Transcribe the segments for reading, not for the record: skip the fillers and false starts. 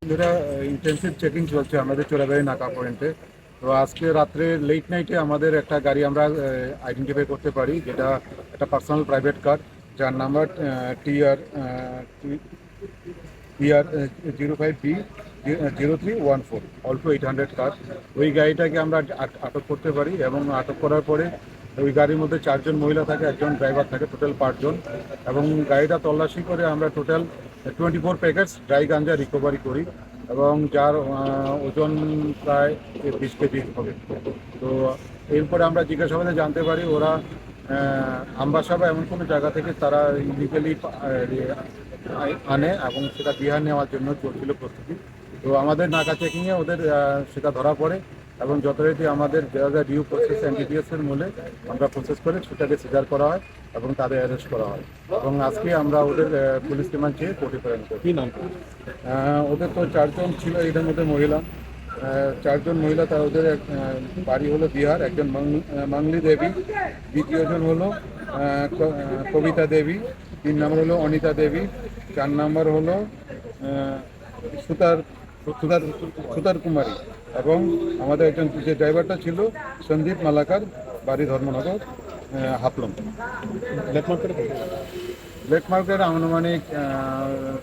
ধরে intensive checking চলছে আমাদের চোরাবাড়ি নাকা পয়েন্টে। তো আজকে রাত্রে লেট নাইটে আমাদের একটা গাড়ি আমরা আইডেন্টিফাই করতে পারি, যেটা একটা পার্সোনাল প্রাইভেট কার, যার নাম্বার টিআর 05B 0314, অল্টো 800 কার। ওই গাড়িটাকে আমরা আটক করতে পারি এবং আটক করার পরে ওই গাড়ির মধ্যে 4জন মহিলা থাকে, একজন ড্রাইভার থাকে, টোটাল 5 জন। এবং গাড়িটা তল্লাশি করে আমরা টোটাল 24 প্যাকেটস ড্রাই গাঞ্জা রিকভারি করি এবং যার ওজন প্রায় 20 কেজি হবে। তো এরপরে আমরা জিজ্ঞাসাবাদে জানতে পারি ওরা আমবাসা বা এমন কোনো জায়গা থেকে তারা ইলিগালি আনে এবং সেটা বিহার নেওয়ার জন্য চলছিল প্রস্তুতি। তো আমাদের নাকা চেকিংয়ে ওদের সেটা ধরা পড়ে এবং যথারীতি আমাদের যা যা ডিউ প্রসেস এনডিপিএসের মূলে আমরা প্রসেস করে সেটাকে সিজার করা হয় এবং তাদের অ্যারেস্ট করা হয়। এবং আজকে আমরা ওদের পুলিশ রিমান্ড চেয়ে কোর্টে প্রেরণ করি। কি নাম? ওদের তো 4জন ছিল, এদের মধ্যে মহিলা 4জন মহিলা। তা ওদের বাড়ি হলো বিহার, একজন মাংলি দেবী, দ্বিতীয়জন হলো কবিতা দেবী, 3 নম্বর হলো অনিতা দেবী, 4 নম্বর হলো সুতার সুতার সুতার কুমারী এবং আমাদের একজন যে ড্রাইভারটা ছিল সন্দীপ মালাকার, বাড়ি Dharmanagar, Haflong. Black market black market আনুমানিক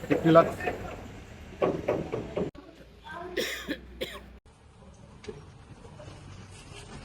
50 লাখ।